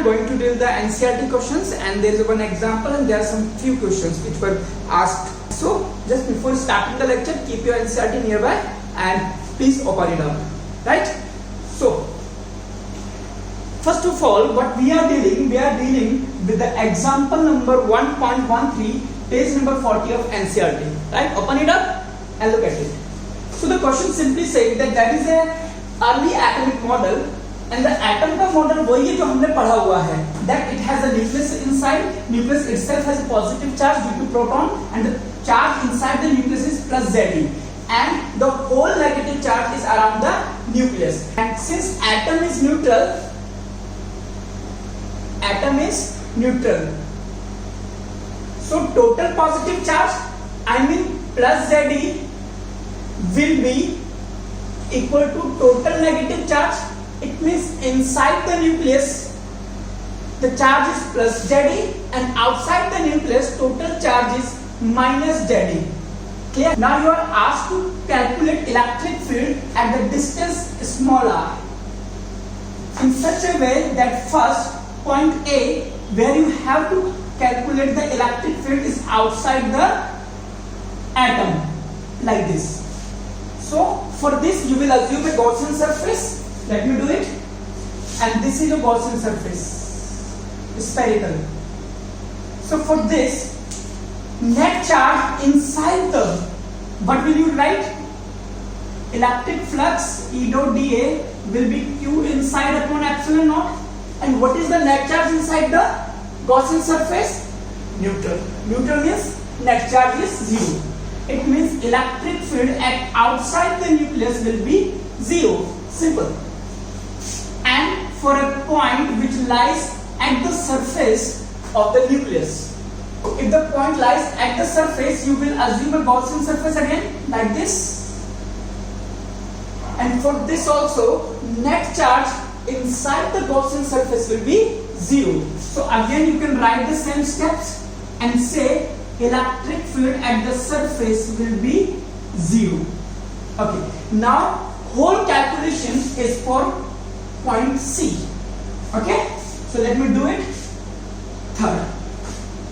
going to deal the NCERT questions, and there is one example and there are some few questions which were asked. So just before starting the lecture, keep your NCERT nearby and please open it up, right? So first of all, what we are dealing with the example number 1.13, page number 40 of NCERT, right? Open it up and look at it. So the question simply says that there is a early atomic model, and the atom का model वही है जो हमने पढ़ा हुआ है, that it has a nucleus inside. Nucleus itself has a positive charge due to proton, and the charge inside the nucleus is plus Ze, and the whole negative charge is around the nucleus. And since atom is neutral, so total positive charge, I mean plus Ze, will be equal to total negative charge. It means inside the nucleus the charge is plus Ze, and outside the nucleus total charge is minus Ze. Clear? Now you are asked to calculate electric field at the distance small r in such a way that first point A, where you have to calculate the electric field, is outside the atom, like this. So for this you will assume a Gaussian surface. Let me do it. And this is a Gaussian surface, spherical. So for this, net charge inside the, what will you write? Electric flux E dot dA will be Q inside upon epsilon naught. And what is the net charge inside the Gaussian surface? Neutral. Neutral means net charge is 0. It means electric field at outside the nucleus will be 0. Simple. And for a point which lies at the surface of the nucleus, if the point lies at the surface, you will assume a Gaussian surface again, like this. And for this also, net charge inside the Gaussian surface will be 0. So again you can write the same steps and say electric field at the surface will be 0. Okay. Now whole calculation is for point C. Okay. So let me do it. Third.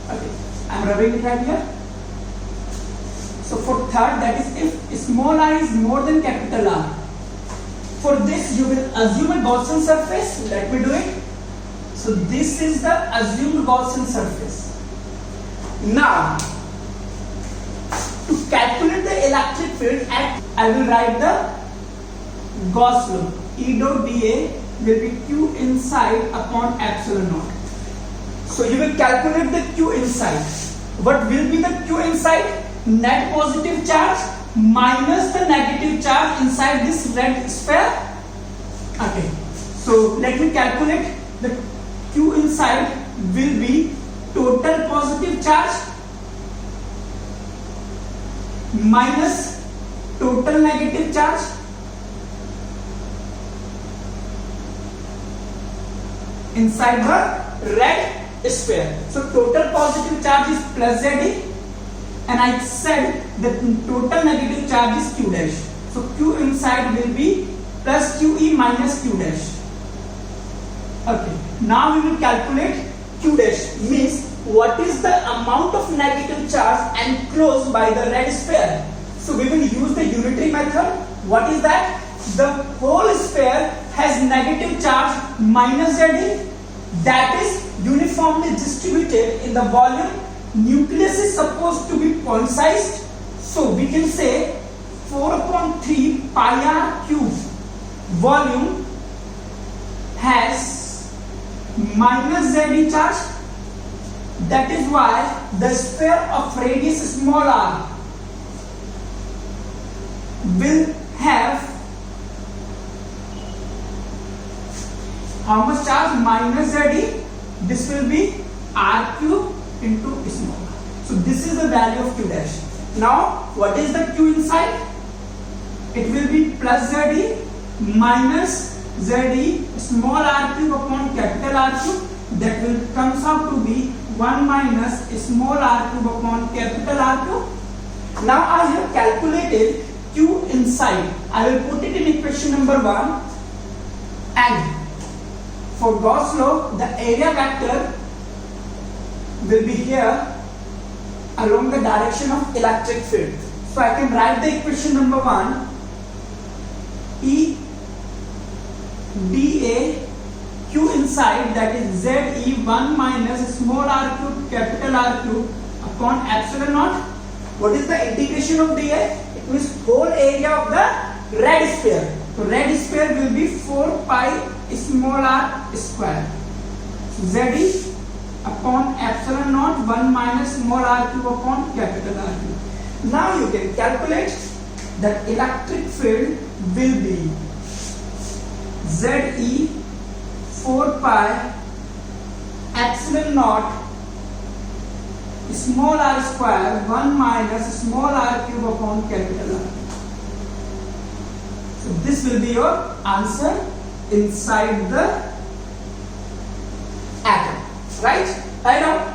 Okay. I am rubbing it right here. So for third, that is if small r is more than capital R. For this you will assume a Gaussian surface. Let me do it. So this is the assumed Gaussian surface. Now to calculate the electric field I will write the Gauss law. E dot dA will be Q inside upon epsilon naught. So you will calculate the Q inside. What will be the Q inside? Net positive charge minus the negative charge inside this red sphere. Okay. So let me calculate. The Q inside will be total positive charge minus total negative charge inside the red sphere. So total positive charge is plus Ze, and I said that total negative charge is Q dash. So Q inside will be plus QE minus Q dash. Okay. Now we will calculate Q dash, means what is the amount of negative charge enclosed by the red sphere. So we will use the unitary method. What is that? The whole sphere has negative charge minus Ze, that is uniformly distributed in the volume. Nucleus is supposed to be point sized, so we can say 4.3 pi r cube volume has minus Ze charge. That is why the sphere of radius small r will have how much charge? Minus Ze. This will be r cube into small r. So this is the value of Q dash. Now what is the Q inside? It will be plus Ze minus Ze small r cube upon capital R cube. That will comes out to be 1 minus small r cube upon capital R cube. Now I have calculated Q inside. I will put it in equation number 1, and For Gauss law, the area vector will be here along the direction of electric field. So I can write the equation number 1, E dA q inside, that is ZE 1 minus small r cube capital R cube upon epsilon naught. What is the integration of dA? It means whole area of the red sphere. So red sphere will be 4 pi small r square. So ZE upon epsilon naught 1 minus small r cube upon capital R cube. Now you can calculate that electric field will be ZE 4 pi epsilon naught small r square 1 minus small r cube upon capital R. So this will be your answer inside the atom, right? Right now.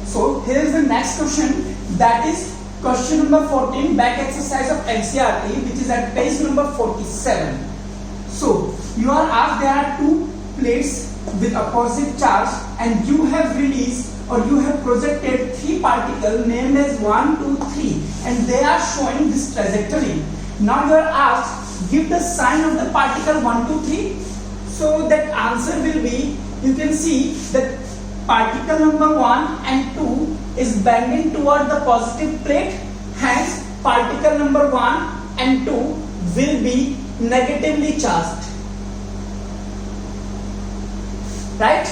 So here is the next question, that is question number 14, back exercise of NCERT, which is at page number 47. So you are asked, there are two plates with opposite charge and you have released or you have projected three particles named as 1, 2, 3 and they are showing this trajectory. Now you are asked, give the sign of the particle 1, 2, 3. So that answer will be, you can see that particle number 1 and 2 is bending toward the positive plate, hence particle number 1 and 2 will be negatively charged. Right?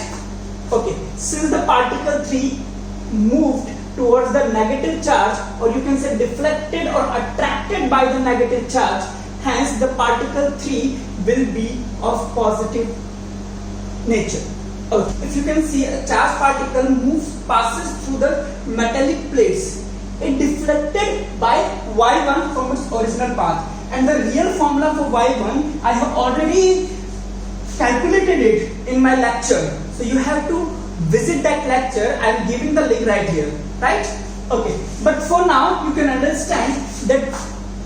Okay, since the particle 3 moved towards the negative charge, or you can say deflected or attracted by the negative charge, hence the particle 3 will be of positive nature. Okay. If you can see, a charged particle passes through the metallic plates. It deflected by y1 from its original path, and the real formula for y1 I have already calculated it in my lecture. So you have to visit that lecture. I am giving the link right here, right? Okay, but for now you can understand that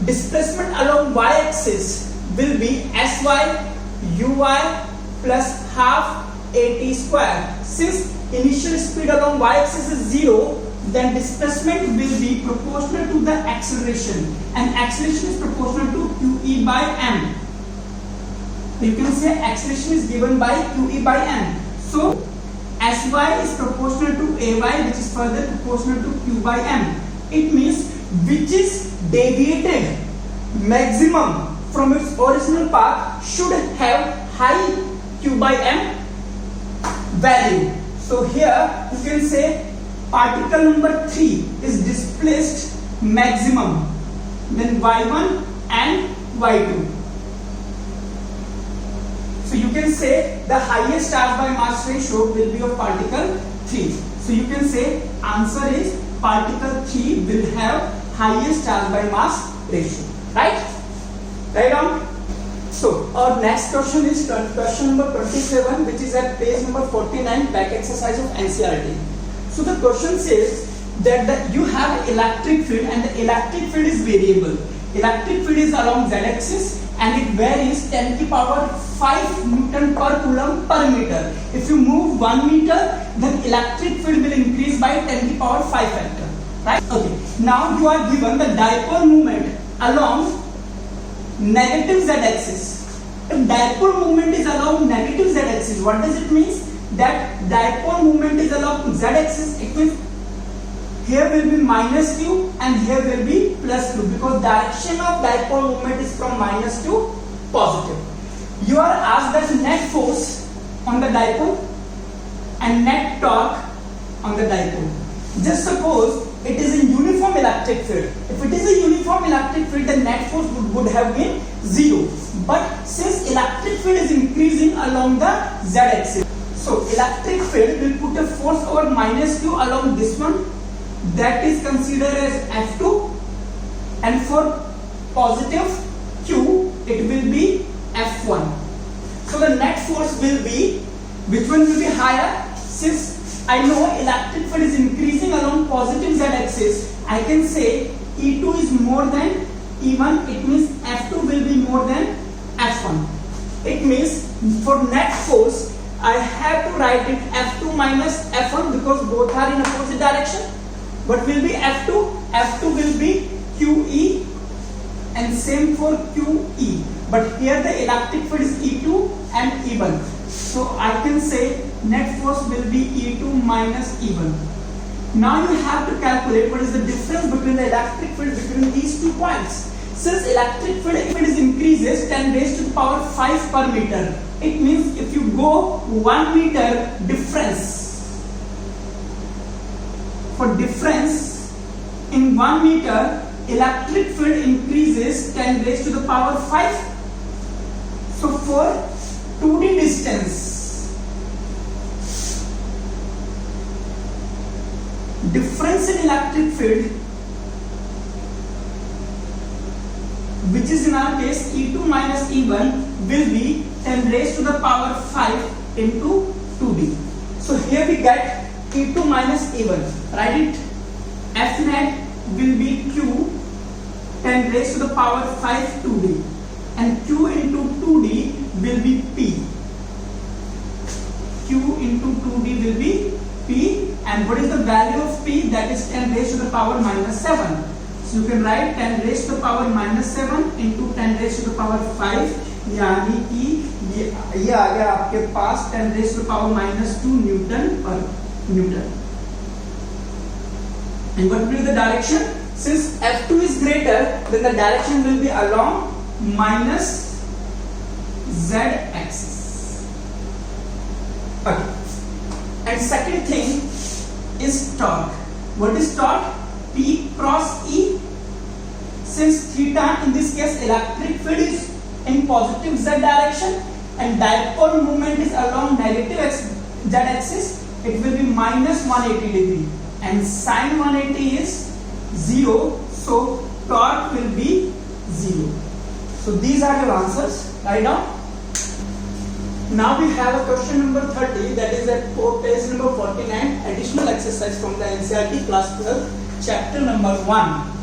displacement along y-axis will be sy uy plus half at square. Since initial speed along y-axis is 0, then displacement will be proportional to the acceleration, and acceleration is proportional to qe by m. You can say acceleration is given by qe by m. So sy is proportional to ay, which is further proportional to q by m. It means which is deviated maximum from its original path should have high q by m value. So here you can say particle number 3 is displaced maximum, then y1 and y2. So you can say the highest charge by mass ratio will be of particle 3. So you can say answer is particle 3 will have highest charge by mass ratio. Right? Right on. So our next question is question number 27, which is at page number 49, back exercise of NCERT. So the question says that you have electric field and the electric field is variable. Electric field is along z-axis and it varies 10 to the power 5 Newton per coulomb per meter. If you move 1 meter, then electric field will increase by 10 to the power 5 factor. Right? Okay. Now you are given the dipole moment along negative z-axis. If dipole moment is along negative z-axis, what does it mean? That dipole moment is along z-axis. It means here will be minus q and here will be plus q, because direction of dipole moment is from minus to positive. You are asked that net force on the dipole and net torque on the dipole. Just suppose it is a uniform electric field. If it is a uniform electric field, the net force would have been 0. But since electric field is increasing along the z-axis, so electric field will put a force over minus q along this one, that is considered as F2, and for positive q it will be F1. So the net force will be, which one will be higher? Since I know electric field is increasing along positive z-axis, I can say E2 is more than E1. It means F2 will be more than F1. It means for net force I have to write it F2 minus F1 because both are in opposite direction. What will be F2? F2 will be QE and same for QE. But here the electric field is E2 and E1. So I can say net force will be E2 minus E1. Now you have to calculate what is the difference between the electric field between these 2 points. Since electric field is increases 10 raised to the power 5 per meter. It means if you go 1 meter difference, for difference in 1 meter, electric field increases 10 raised to the power 5. So for 2D distance, difference in electric field, which is in our case E2 minus E1, will be 10 raised to the power 5 into 2D. So here we get E2 minus E1. Write it. F net will be Q 10 raised to the power 5 2D, and Q into 2D will be P. Q into 2D will be P, and what is the value of P? That is 10 raised to the power minus 7. So you can write 10 raised to the power minus 7 into 10 raised to the power 5, यानी कि ये आ गया आपके पास 10 raised to the power minus 2 Newton पर metre. And what will be the direction? Since F2 is greater, then the direction will be along minus Z axis. Okay. And second thing is torque. What is torque? P cross E. Since theta in this case electric field is in positive Z direction and dipole moment is along negative Z axis, it will be minus 180 degree, and sine 180 is 0, so torque will be 0. So these are your answers. Write down. Now we have a question number 30, that is at page number 49, additional exercise from the NCERT class 12, chapter number 1.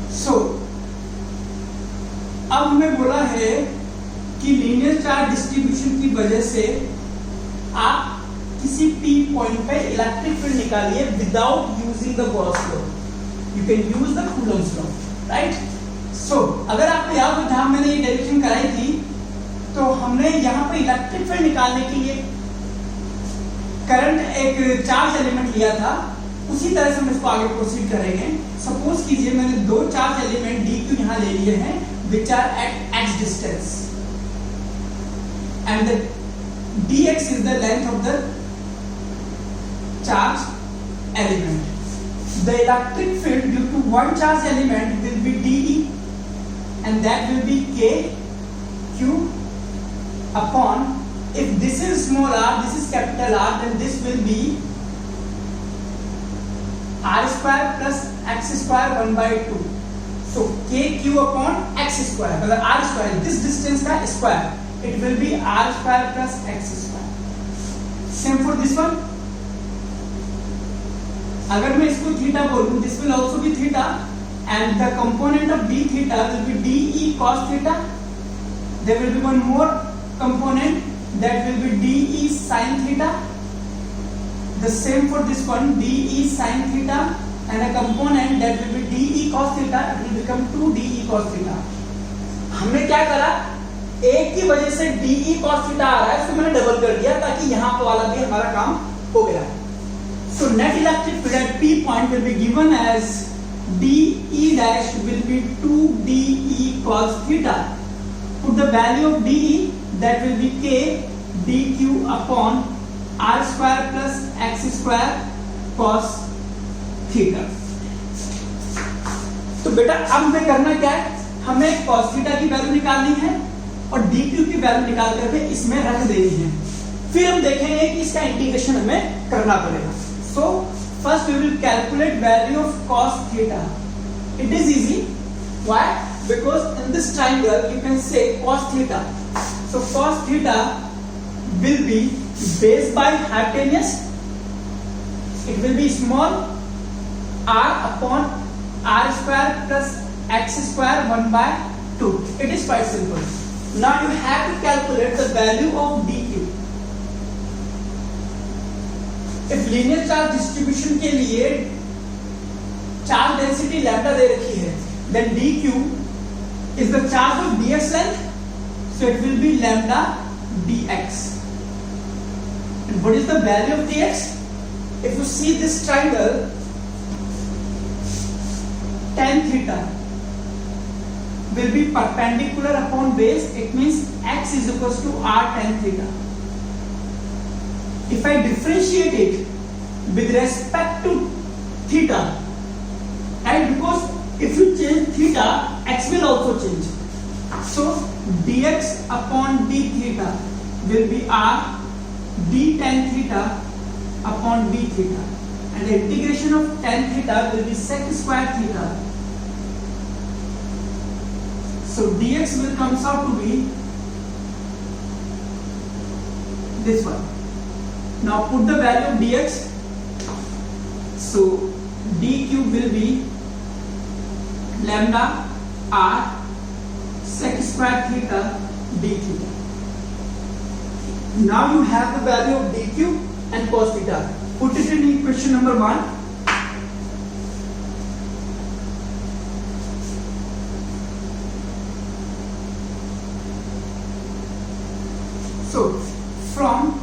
So अब हमें बोला है कि linear charge distribution की वजह से आप किसी P पॉइंट पे इलेक्ट्रिक फील्ड निकालिए without using the Gauss law. You can use the Coulomb's law, right. So अगर आपको याद हो जहां मैंने ये डेरिवेशन कराई थी, तो हमने यहाँ पे इलेक्ट्रिक फील्ड निकालने के लिए करंट एक चार्ज एलिमेंट लिया था. उसी तरह से हम इसको आगे प्रोसीड करेंगे. सपोज कीजिए मैंने 2 चार्ज एलिमेंट DQ यहाँ ले लिए हैं which are at x distance, and the dx is the length of the charge element. The electric field due to one charge element will be dE, and that will be k q upon, if this is small r, this is capital R, then this will be r square plus x square 1 by 2. So kq upon x square, मतलब r square, this distance का square, it will be r square plus x square. Same for this one. अगर मैं इसको theta बोलूं, this will also be theta, and the component of d theta will be dE cos theta. There will be one more component that will be dE sin theta. The same for this one, dE sin theta, and a component that will be dE cos theta. It will become 2dE cos theta. हमने क्या करा, एक की वजह से dE cos theta आ रहा है, इसको मैंने डबल कर दिया ताकि यहाँ पर वाला भी हमारा काम हो गया. So net electric field at P point will be given as dE dash will be 2dE cos theta. Put the value of dE, that will be k dq upon r square plus x square cos theta. तो बेटा अब हमें करना क्या है, हमें cos theta की value निकालनी है और dq की वैल्यू निकाल करके इसमें रख देनी है. फिर हम देखेंगे कि इसका इंटीग्रेशन हमें करना पड़ेगा. So first we will calculate value of cos theta. It is easy. Why? Because in this triangle you can say cos theta. So cos theta will be base by hypotenuse. It will be small r upon r square plus x square 1 by 2. It is quite simple. Now you have to calculate the value of dq. If linear charge distribution के लिए charge density lambda दे रखी है, then dq is the charge of dx length, so it will be lambda dx. And what is the value of dx? If you see this triangle, tan theta will be perpendicular upon base. It means x is equals to r tan theta. If I differentiate it with respect to theta, and because if you change theta, x will also change. So dx upon d theta will be r d tan theta upon d theta, and the integration of tan theta will be sec square theta. So dx will comes out to be this one. Now put the value of dx. So dq will be lambda r sec square theta d theta. Now you have the value of dq and cos theta. Put it in equation number 1. So from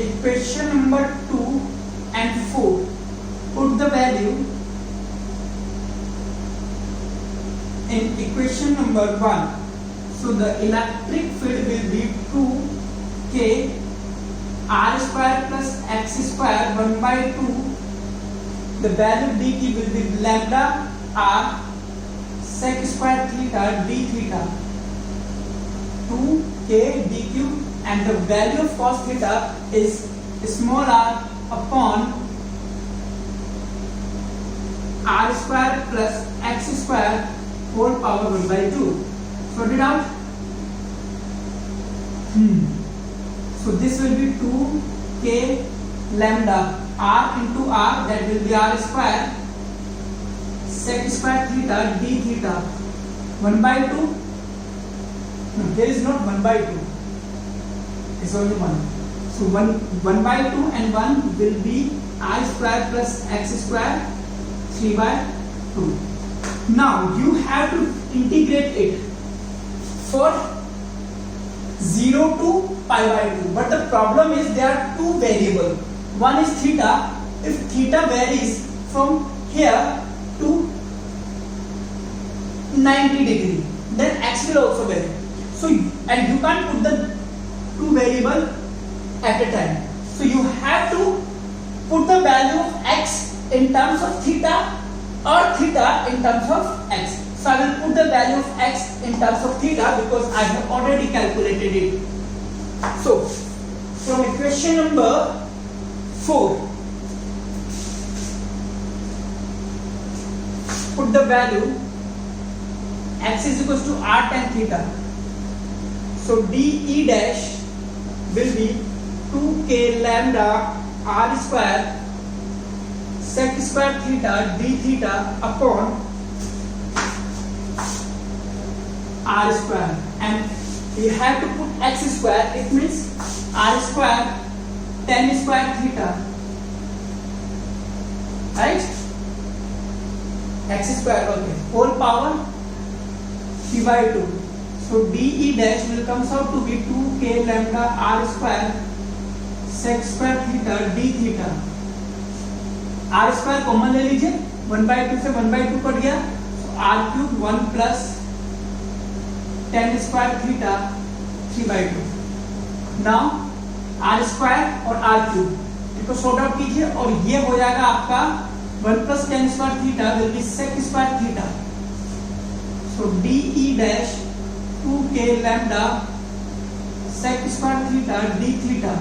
equation number 2 and 4, put the value in equation number 1. So the electric field will be 2k r square plus x square 1 by 2. The value dq will be lambda r sec square theta d theta 2k dq, and the value of cos theta is small r upon r square plus x square whole power 1 by 2. Sort it out. So this will be 2k lambda r into r, that will be r square sec square theta d theta 1 by 2. No, there is not 1 by 2. It's only 1. So 1 by 2 and 1 will be r square plus x square 3 by 2. Now you have to integrate it for 0 to pi by 2. But the problem is there are two variables. One is theta. If theta varies from here to 90 degree, then x will also vary. So, and you can't put the two variable at a time. So you have to put the value of x in terms of theta or theta in terms of x. So I will put the value of x in terms of theta because I have already calculated it. So from equation number 4, put the value x is equals to r tan theta. So dE dash will be 2k lambda r square sec square theta d theta upon r square, and you have to put x square. It means r square tan square theta, right? X square, okay, whole power 3 by 2. So dE dash will comes out to be 2k lambda r square sec square theta d theta. r square common ले लीजिए, 1 by 2 से 1 by 2 cut गया, so r cube 1 plus tan square theta 3 by 2. Now r square और r cube इसको sort out कीजिए और ये हो जाएगा आपका 1 plus tan square theta will be sec square theta. So dE dash 2k lambda sec square theta d theta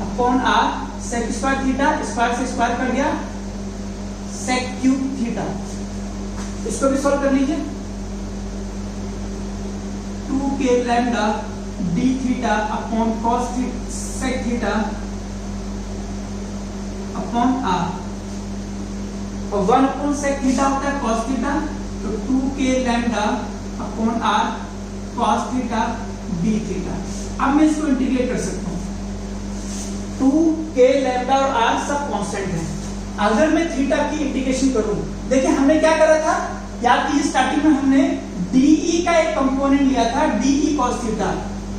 upon r sec square theta square से square कर गया sec cube theta. इसको भी सॉल्व कर लीजिए. 2k lambda d theta upon cos sec theta upon r, और 1 upon sec theta होता है cos theta, तो 2k lambda upon r cos theta d theta. अब मैं इसको इंटीग्रेट कर सकता हूँ, 2k लैम्डा और r सब कांस्टेंट है। अगर मैं थीटा की इंटीग्रेशन करूं, देखिए हमने क्या करा था, याद कीजिए स्टार्टिंग में हमने de का एक कंपोनेंट लिया था de cos थीटा,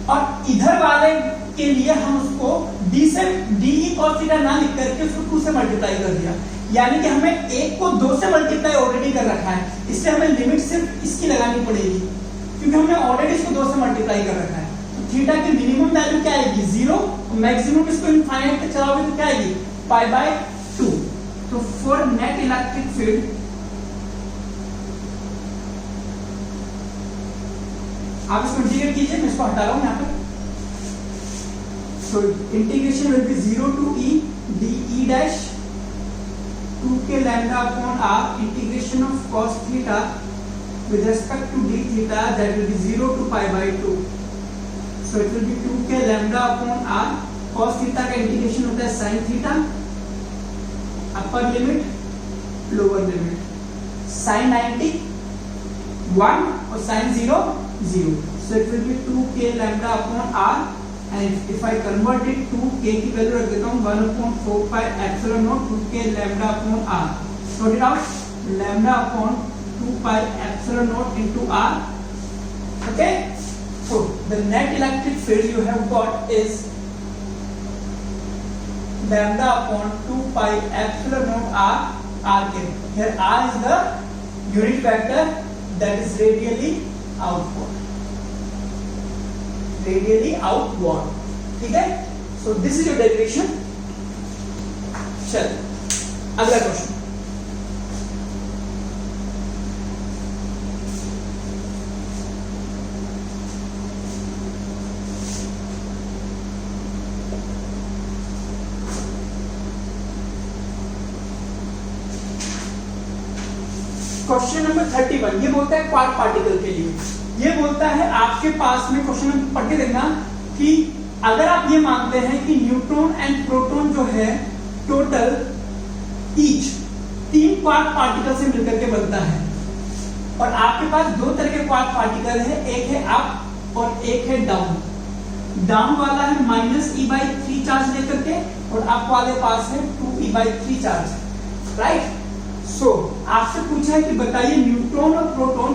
और इधर वाले के लिए हम उसको d से de cos थीटा ना लिख करके उसको 2 से मल्टीप्लाई कर दिया, यानी कि हमें एक को 2 से मल्टीप्लाई ऑलरेडी कर रखा है, इसलिए हमें लिमिट सिर्फ इसकी लगानी पड़ेगी क्योंकि हमने ऑलरेडी इसको 2 से मल्टीप्लाई कर रखा है। तो थीटा की मिनिमम वैल्यू क्या आएगी 0, मैक्सिमम इसको इनफाइनाइट तक चलाओगे तो क्या आएगी π/2। तो फॉर नेट इलेक्ट्रिक फील्ड आप इसको इंटीग्रेट कीजिए, मैं इसको हटा रहा हूं यहां पर। So integration will be 0 to e de dash 2k lambda upon r integration of cos theta with respect to d theta, that will be 0 to π/2। so it will be 2k lambda upon r, cos theta का integration होता है sin theta, upper limit lower limit, sin 90 1 और sin 0 0, so it will be 2k lambda upon r, and if I convert it to k की value रख देता हूँ 1/4 pi epsilon naught 2k lambda upon r, sort it out, lambda upon 2 pi epsilon naught into r, okay। So the net electric field you have got is lambda upon 2 pi epsilon naught r k, here r is the unit vector that is radially outward, ठीक है। So this is your derivation. चल अगला question, question number 31। ये बोलता है quark particle के लिए, ये बोलता है आपके पास में क्वेश्चन पढ़ के देखना कि अगर आप ये मानते हैं कि न्यूट्रॉन एंड प्रोटॉन जो है टोटल ईच 3 क्वार्क पार्टिकल से मिलकर के बनता है, और आपके पास 2 तरह के क्वार्क पार्टिकल है, एक है अप और एक है डाउन। डाउन वाला है -e/3 चार्ज लेकर के, और अप वाले पास है 2e/3 चार्ज, राइट। सो आपसे पूछा है कि बताइए न्यूट्रॉन और प्रोटॉन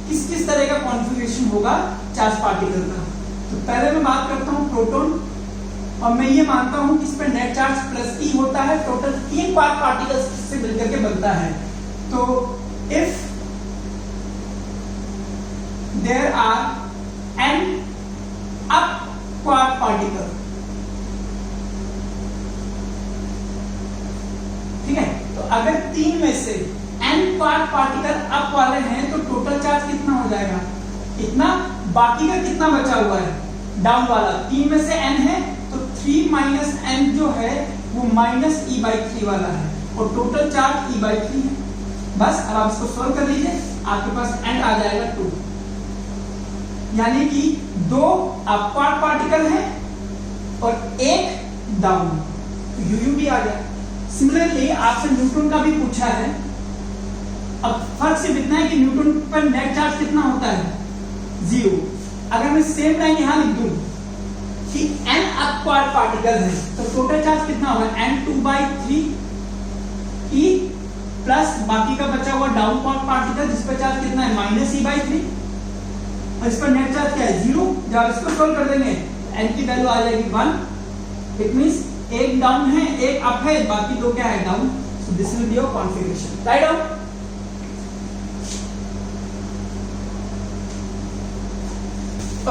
किस तरह का कॉन्फ़िगरेशन होगा चार्ज पार्टिकल का। तो पहले मैं बात करता हूं प्रोटॉन, और मैं ये मानता हूं कि इस पर नेट चार्ज +e होता है, टोटल 3 क्वार्क पार्टिकल्स से मिलकर के बनता है। तो if there are n up quark particle, ठीक है, तो अगर 3 में से n क्वार्क पार्टिकल अप वाले हैं तो टोटल चार्ज कितना हो जाएगा इतना, बाकी का कितना बचा हुआ है डाउन वाला, 3 में से n है तो 3 माइनस n जो है वो -e/3 वाला है, और टोटल चार्ज e/3 है। बस अब आप इसको सॉल्व कर लीजिए, आपके पास n आ जाएगा 2, यानी कि 2 अप क्वार्क पार्टिकल है और 1 डाउन, तो uu भी आ गया। सिमिलरली आपसे न्यूट्रॉन का भी पूछा है, अब फर्क सिर्फ इतना है कि न्यूट्रॉन पर नेट चार्ज कितना होता है 0। अगर मैं सेम लाइन यहां लिख दूं कि n अप क्वार्क पार्टिकल है तो टोटल चार्ज कितना होगा n2/3 e प्लस बाकी का बचा हुआ डाउन क्वार्क पार्टिकल जिस पर चार्ज कितना है -e/3, और इस पर नेट चार्ज क्या है 0। जब आप इसको सॉल्व कर देंगे n की वैल्यू आ जाएगी 1, इट मींस एक डाउन है एक अप है, बाकी 2 क्या है down. So this will be your configuration, write down.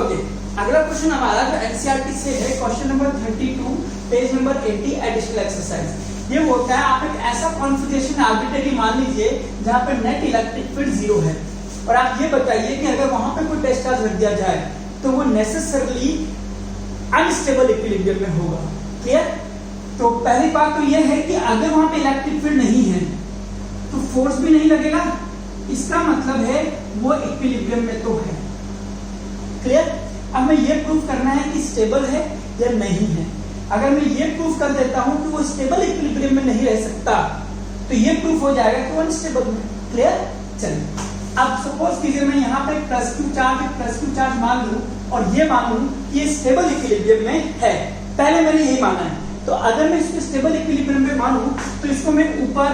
Okay, अगला क्वेश्चन हमारा जो एनसीईआरटी से है, question number 32 page number 80 additional exercise. ये बोलता है आप एक ऐसा कॉन्फ़िगरेशन आर्बिट्ररी मान लीजिए जहां पे नेट इलेक्ट्रिक फील्ड 0 है, और आप ये बताइए कि अगर वहां पे कोई टेस्ट चार्ज रख दिया जाए तो वो नेसेसरली अनस्टेबल इक्विलिब्रियम में होगा। क्लियर? तो पहली बात तो ये है कि अगर वहां पे इलेक्ट्रिक फील्ड नहीं है तो फोर्स भी नहीं लगेगा, इसका मतलब है वो इक्विलिब्रियम में तो है। क्लियर? अब मैं ये प्रूफ करना है कि स्टेबल है या नहीं है। अगर मैं ये प्रूफ कर देता हूं कि वो स्टेबल इक्विलिब्रियम में नहीं रह सकता तो ये प्रूफ हो जाएगा कि वो अनस्टेबल है। क्लियर? चलिए अब सपोज कीजिए मैं यहाँ पे प्लस क्यू चार्ज मान लूं और ये मान लूं कि ये स्टेबल इक्विलिब्रियम में है। पहले मैंने यही माना है, तो अगर मैं इसको स्टेबल इक्विलिब्रियम में मानूं तो इसको मैं ऊपर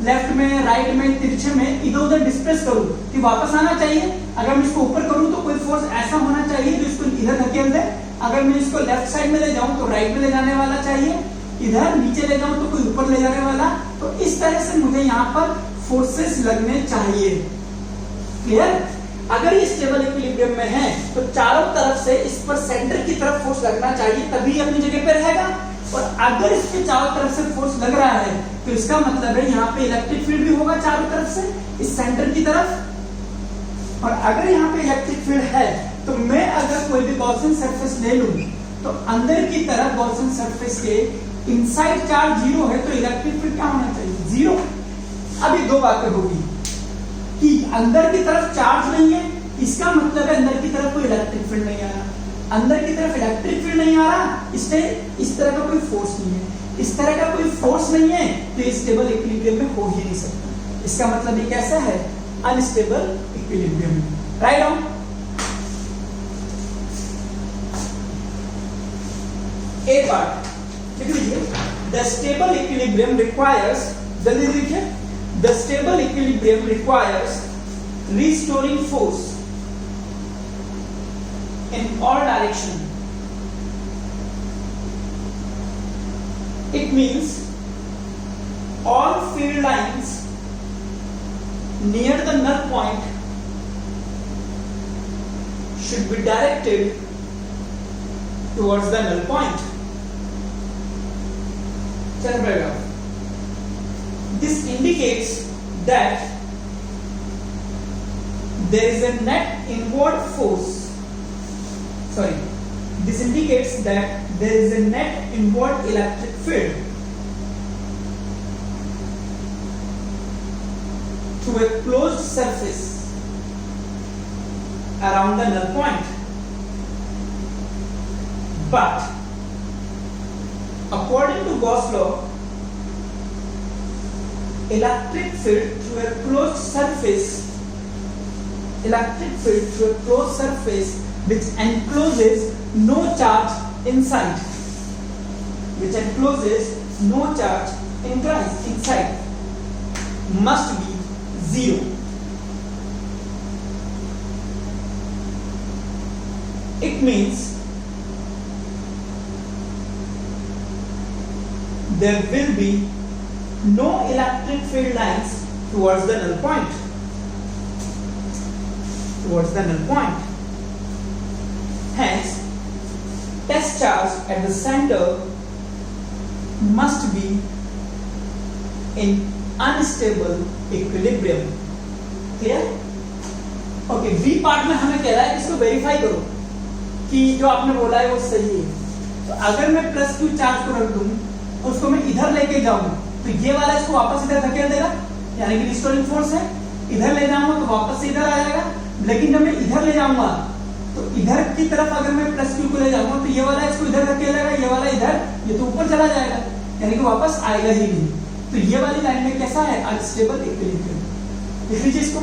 लेफ्ट में, राइट में, तिरछे में इधर उधर डिस्प्लेस करूं कि वापस आना चाहिए। अगर मैं इसको ऊपर करूं तो कोई फोर्स ऐसा होना चाहिए जो इसको इधर धकेल दे। अगर मैं इसको लेफ्ट साइड में ले जाऊं तो राइट में ले जाने वाला चाहिए, इधर नीचे ले जाऊं तो कोई ऊपर ले जाने वाला। तो इस तरह से मुझे यहाँ पर फोर्सेस लगने चाहिए। क्लियर? अगर ये स्टेबल इक्विलिब्रियम में है तो चारों तरफ से इस पर सेंटर की तरफ फोर्स लगना चाहिए, तभी अपनी जगह पे रहेगा। और अगर इसके चारों तरफ से फोर्स लग रहा है तो इसका मतलब है यहाँ पे इलेक्ट्रिक फील्ड भी होगा चारों तरफ से इस सेंटर की तरफ। और अगर यहाँ पे इलेक्ट्रिक फील्ड है तो मैं अगर कोई भी गॉसियन सरफेस ले लूं तो अंदर की तरफ गॉसियन सरफेस के इनसाइड चार्ज जीरो है तो इलेक्ट्रिक फील्ड क्या होना चाहिए? जीरो। अभी दो बातें होगी कि अंदर की तरफ चार्ज नहीं है, इसका मतलब है अंदर की तरफ कोई इलेक्ट्रिक फील्ड नहीं आ रहा। अंदर की तरफ इलेक्ट्रिक फील्ड नहीं आ रहा, इससे इस तरह का कोई फोर्स नहीं है। इस तरह का कोई फोर्स नहीं है तो ये स्टेबल इक्विलिब्रियम में हो ही नहीं सकता। इसका मतलब ये कैसा है? Unstable equilibrium. Right on. A part लिख लीजिए, द स्टेबल इक्विलिब्रियम रिक्वायर्स, जल्दी लिखिए, the stable equilibrium requires restoring force in all direction. It means all field lines near the null point should be directed towards the null point. Second paragraph. This indicates that there is a net inward force. Sorry, this indicates that there is a net inward electric field through a closed surface around the null point. But according to Gauss law, electric field through a closed surface which encloses no charge inside, must be zero. It means there will be no electric field lines towards the null point. Hence, test charge at the center must be in unstable equilibrium. Clear? Okay, B part में हमें कह रहा है इसको verify करो कि जो आपने बोला है वो सही है। तो अगर मैं प्लस क्यू चार्ज को रख दूं, उसको मैं इधर लेके जाऊं तो ये वाला इसको वापस इधर धकेल देगा, यानी कि रिस्टोरिंग फोर्स है। इधर ले जाऊंगा तो वापस से इधर आ जाएगा। लेकिन जब मैं इधर ले जाऊंगा तो इधर की तरफ अगर मैं प्लस क्यू को ले जाऊंगा तो ये वाला इसको इधर धकेलेगा, ये वाला इधर, ये तो ऊपर चला जाएगा, यानी कि वापस आएगा ही नहीं। तो ये वाली लाइन में कैसा है? Unstable equilibrium. लिख लीजिए इसको,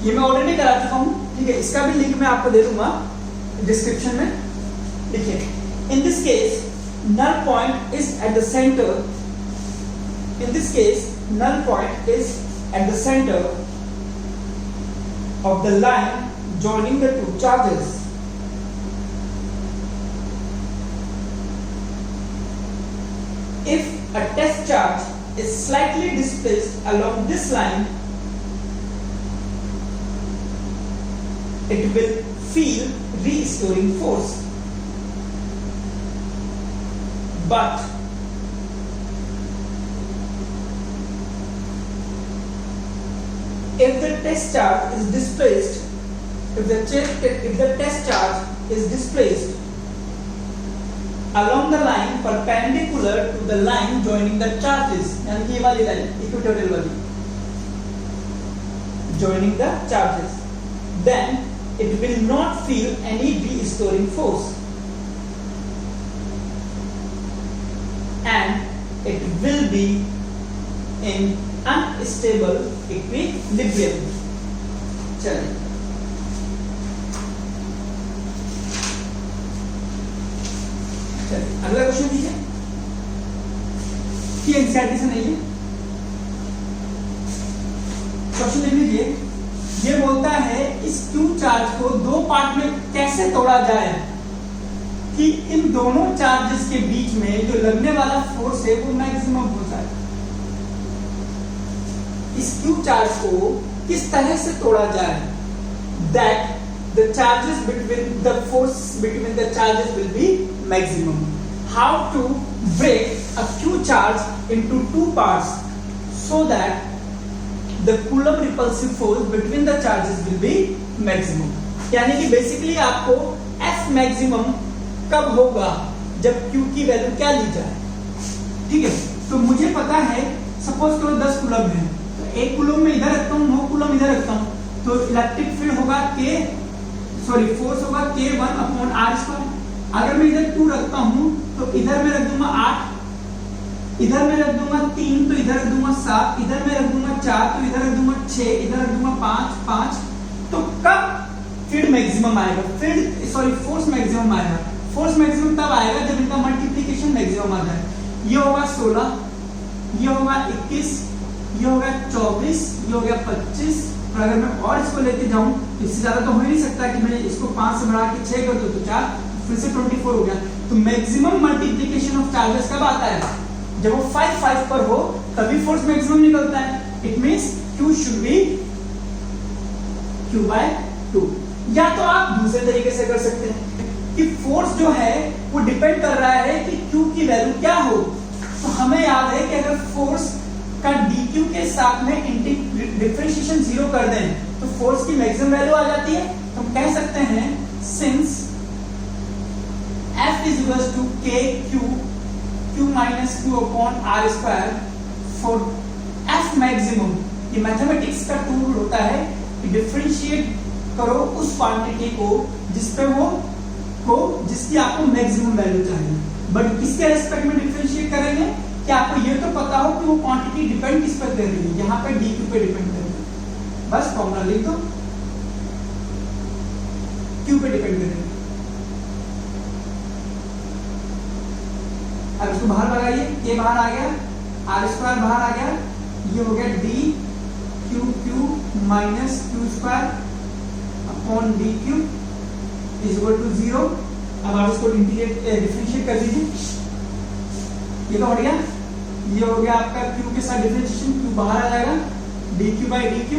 ये मैं ऑलरेडी करा चुका हूं, ठीक है। इसका भी लिंक मैं आपको दे दूंगा डिस्क्रिप्शन में। देखिए, in this case null point is at the center. In this case, null point is at the center of the line joining the two charges. If a test charge is slightly displaced along this line, it will feel restoring force. But if the test charge is displaced, if the test charge is displaced along the line perpendicular to the line joining the charges, यानी ये वाली line equatorial वाली joining the charges, then it will not feel any restoring force. And it will be in unstable equilibrium. चलिए अगला question दीजिए कि NCERT से नहीं है। क्वेश्चन देख लीजिए, ये बोलता है इस क्यू चार्ज को दो पार्ट में कैसे तोड़ा जाए कि इन दोनों चार्जेस के बीच में जो लगने वाला फोर्स है वो मैक्सिमम हो जाए। इस क्यू चार्ज को किस तरह से तोड़ा जाए that the charges between the force between the charges will be maximum. How to break a q charge into two parts so that the coulomb repulsive force between the charges will be maximum. यानी कि basically आपको F maximum कब होगा जब q की value क्या ली जाए। ठीक है, तो मुझे पता है सपोज करो 10 कूलम है, तो एक कूलम में इधर रखता हूँ, 9 कूलम इधर रखता हूँ, तो इलेक्ट्रिक फील्ड होगा फोर्स होगा K1 अपॉन R स्क्वायर। अगर मैं इधर 2 रखता हूं तो इधर मैं रख दूंगा 8, इधर मैं रख दूंगा 3, तो इधर रख दूंगा 7, इधर मैं रख दूंगा 4, तो इधर रख दूंगा 6, इधर रख दूंगा 5। तो कब फील्ड मैक्सिमम आएगा, फोर्स मैक्सिमम आएगा। फोर्स मैक्सिमम तब आएगा जब इनका मल्टीप्लिकेशन मैक्सिमम आ जाए। ये होगा 16, ये होगा 21, ये होगा 24, ये हो गया 25। और अगर मैं और इसको लेते जाऊं इससे ज्यादा तो हो ही नहीं सकता कि मैं इसको 5 से बढ़ा के 6 कर दूं तो 4, फिर से 24 हो गया। तो मैक्सिमम मल्टीप्लिकेशन ऑफ चार्जेस कब आता है, जब वो 5 पर हो तभी फोर्स मैक्सिमम निकलता है। It means Q should be Q/2। या तो आप दूसरे तरीके से कर सकते हैं कि फोर्स जो है वो डिपेंड कर रहा है कि Q की वैल्यू क्या हो। तो हमें याद है कि अगर फोर्स का dq के साथ में डिफरेंशिएशन 0 कर दें तो फोर्स की मैक्सिमम वैल्यू आ जाती है। तो हम कह सकते हैं since F is equals to Q minus Q upon R square for F maximum। ये मैथमेटिक्स का टूल होता है कि डिफरेंशिएट करो उस क्वांटिटी को जिसकी आपको मैक्सिमम वैल्यू चाहिए। बट किसके रेस्पेक्ट में डिफरेंशिएट करेंगे कि आपको ये तो पता हो कि वो क्वांटिटी डिपेंड किस पर कर रही है, यहाँ पे dq पे डिपेंड कर रही है। बस फॉर्मूला लिख दो, q पे डिपेंड कर रही है। अब इसको बाहर लगाइए, k बाहर आ गया, r स्क्वायर बाहर आ गया, ये हो गया dq minus q square upon dq is equal to 0। अब आप इसको डिफरेंशिएट कर दीजिए, ये तो हट गया, ये हो गया आपका q के साथ डिफरेंशिएशन, q बाहर आ जाएगा dq/dq,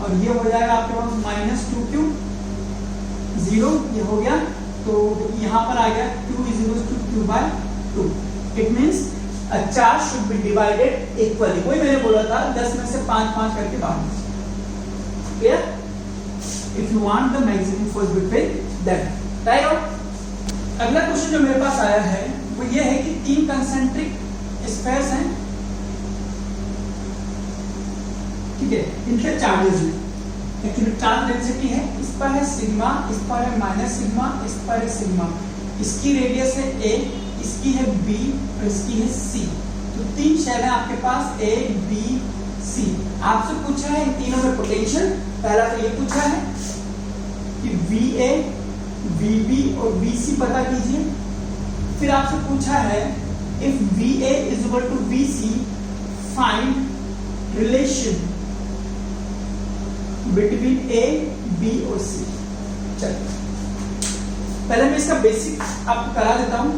और ये हो जाएगा आपके पास माइनस 2q 0, ये हो गया। तो यहाँ पर आ गया q is equal to Q/2। It means a charge should be divided equally. वही मैंने बोला था 10 में से 5 करके बाहर। Clear? If you want the maximum force between them. Right. अगला क्वेश्चन जो मेरे पास आया है वो ये है कि 3 कंसेंट्रिक स्फेयर्स हैं, ठीक है, इनके चार्जेस हैं। एक्चुअली चार्ज डेंसिटी है, इस पर है सिग्मा, इस पर है माइनस सिग्मा, इस पर है सिग्मा। इसकी रेडियस है a, इसकी है b और इसकी है c। तो 3 शेल है आपके पास a, b, c। आपसे पूछा है इन तीनों में पोटेंशियल। पहला तो ये पूछा है कि va, vb और vc पता कीजिए। फिर आपसे पूछा है if VA is equal to VC find relation between A, B और C। चलिए पहले मैं इसका बेसिक आपको करा देता हूं।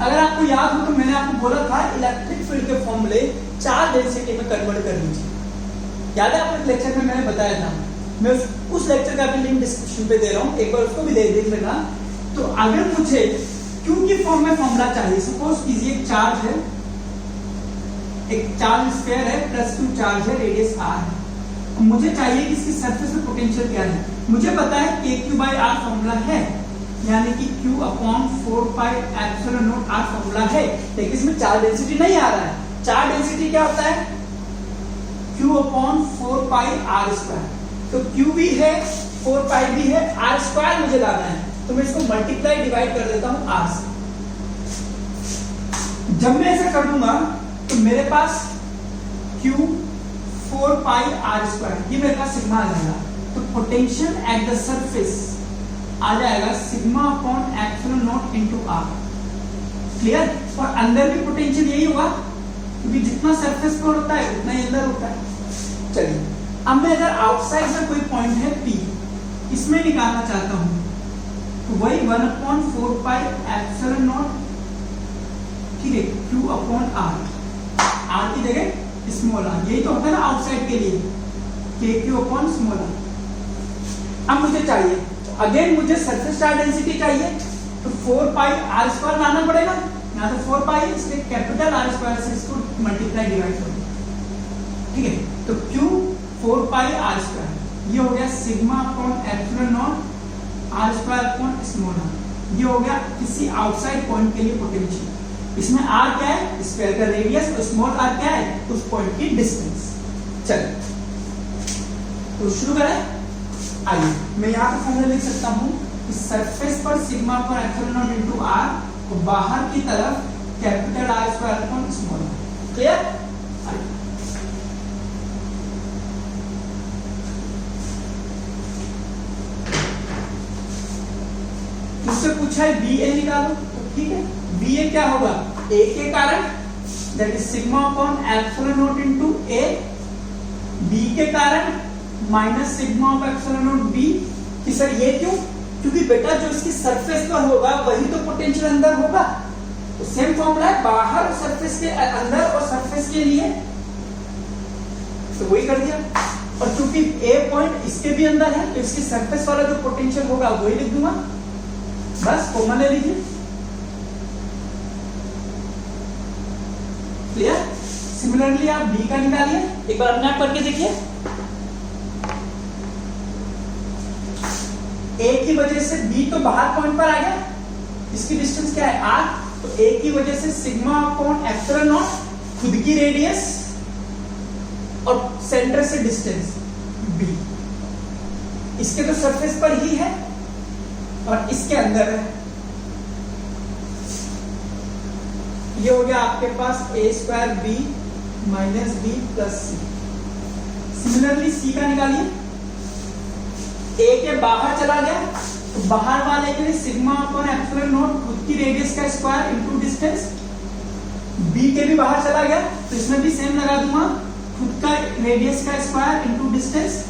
अगर आपको याद हो तो मैंने आपको बोला था इलेक्ट्रिक फील्ड के फॉर्मूले चार्ज डेंसिटी में कन्वर्ट कर लीजिए। याद है आपको लेक्चर में मैंने बताया था। मैं उस लेक्चर का भी लिंक डिस्क्रिप्शन पे दे रहा हूं, एक बार उसको भी देख लेना। तो अगर मुझे Q की फॉर्म में फॉर्मूला चाहिए, सपोज कीजिए एक चार्ज है, एक चार्ज स्फीयर है प्लस 2 चार्ज है, रेडियस r है। मुझे चाहिए कि इसकी सरफेस पे पोटेंशियल क्या है। मुझे पता है KQ/R फॉर्मूला है, यानी कि Q अपॉन 4πε0 R फॉर्मूला है, लेकिन इसमें चार्ज डेंसिटी नहीं आ रहा है। चार्ज डेंसिटी क्या होता है? Q upon 4πr²। तो Q भी है, 4π भी है, r² मुझे लाना है, तो मैं इसको मल्टीप्लाई डिवाइड कर देता हूं r से। जब मैं ऐसा कर दूंगा तो मेरे पास Q 4 पाई r स्क्वायर, ये मेरे पास सिग्मा आ जाएगा। तो पोटेंशियल एट द सरफेस आ जाएगा sigma upon epsilon naught into r। Clear? और अंदर भी पोटेंशियल यही होगा, क्योंकि जितना सरफेस पर होता है उतना ही अंदर होता है। चलिए, अब मैं अगर आउटसाइड में कोई पॉइंट है P, इसमें निकालना चाहता हूं, तो वही 1/4 पाई एप्सिलॉन नॉट, ठीक है, Q अपॉन r की जगह स्मॉल r, यही तो होता है ना आउटसाइड के लिए, KQ अपॉन स्मॉल r। अब मुझे चाहिए, अगेन मुझे सरफेस चार्ज डेंसिटी चाहिए, तो 4 पाई r स्क्वायर लाना पड़ेगा, यहाँ तो 4 पाई, इसलिए कैपिटल R स्क्वायर से इसको मल्टीप्लाई डिवाइड कर दो, ठीक है। तो Q 4 पाई r स्क्वायर, ये हो गया sigma upon epsilon not r square upon small r, ये हो गया किसी आउटसाइड पॉइंट के लिए पोटेंशियल। इसमें r क्या है? स्फीयर का रेडियस, और स्मॉल r क्या है? उस पॉइंट की डिस्टेंस। चलिए, तो शुरू करें। आइए, मैं यहाँ पे फॉर्मूला लिख सकता हूँ कि सरफेस पर सिग्मा पर एप्सिलॉन नॉट इनटू r, और बाहर की तरफ capital R square upon small r। Clear? इससे पूछा है BA निकालो, तो ठीक है, BA क्या होगा? A के कारण, that is sigma upon epsilon naught into A, B के कारण minus sigma of epsilon not B। कि सर ये क्यों? क्योंकि बेटा जो इसकी सरफेस पर होगा वही तो पोटेंशियल अंदर होगा, तो सेम फॉर्मूला है बाहर सरफेस के अंदर और सरफेस के लिए, तो वही कर दिया। और क्योंकि A पॉइंट इसके भी अंदर है, तो इसकी सरफेस वाला जो पोटेंशियल होगा वही लिख दूंगा, बस फॉर्मूला ले लीजिए। क्लियर? सिमिलरली आप B का निकालिए, एक बार अपने आप करके देखिए। A की वजह से B तो बाहर पॉइंट पर आ गया, इसकी डिस्टेंस क्या है? R। तो A की वजह से सिग्मा अपॉन एप्सिलॉन नॉट, खुद की रेडियस और सेंटर से डिस्टेंस B, इसके तो सरफेस पर ही है और इसके अंदर है। ये हो गया आपके पास a square b minus b plus c. Similarly C का निकालिए। A के बाहर चला गया, तो बाहर वाले के लिए सिग्मा अपॉन एप्सिलॉन नॉट, खुद की रेडियस का स्क्वायर इनटू डिस्टेंस। B के भी बाहर चला गया, तो इसमें भी सेम लगा दूंगा, खुद का रेडियस का स्क्वायर इनटू डिस्टेंस,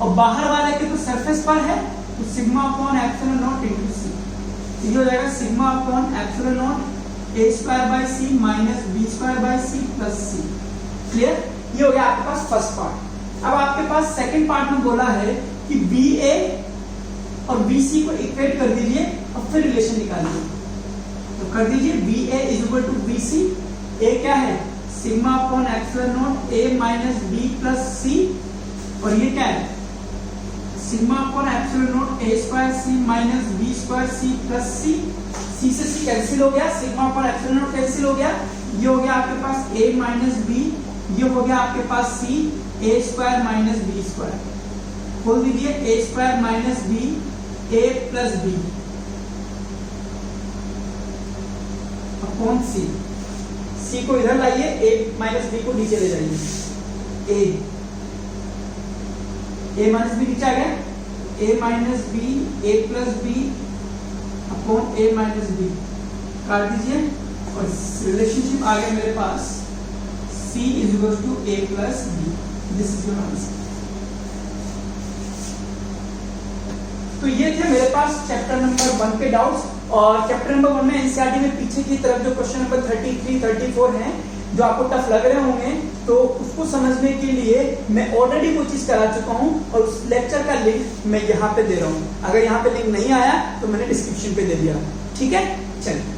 और बाहर वाले के तो सरफेस पर है, तो sigma upon epsilon naught into C. ये हो जाएगा sigma upon epsilon naught a square by c minus b square by c plus c। Clear? ये हो गया आपके पास फर्स्ट पार्ट। अब आपके पास सेकंड पार्ट में बोला है कि BA और BC को इक्वेट कर दीजिए और फिर रिलेशन निकालिए। तो कर दीजिए BA is equal to BC। A क्या है? Sigma upon epsilon naught a minus b plus c, और ये क्या है? Sigma upon epsilon naught a square c minus b square c plus c। c से c कैंसिल हो गया, sigma upon epsilon naught cancel हो गया, ये हो गया आपके पास a माइनस b, ये हो गया आपके पास c, a square minus b square. खोल दीजिए, a square minus b, a plus b upon c। c को इधर लाइए, a माइनस b को नीचे ले जाइए। a माइनस b नीचे आ गया, a minus b, a plus b upon a minus b। काट दीजिए, और रिलेशनशिप आ गया मेरे पास c is equal to a plus b। This is your answer. तो ये थे मेरे पास चैप्टर नंबर 1 के डाउट्स, और चैप्टर नंबर 1 में एनसीईआरटी में पीछे की तरफ जो क्वेश्चन नंबर 33, 34 हैं जो आपको टफ लग रहे होंगे, तो उसको समझने के लिए मैं ऑलरेडी वो चीज करा चुका हूं, और उस लेक्चर का लिंक मैं यहाँ पे दे रहा हूँ। अगर यहाँ पे लिंक नहीं आया तो मैंने डिस्क्रिप्शन पे दे दिया। ठीक है, चलिए।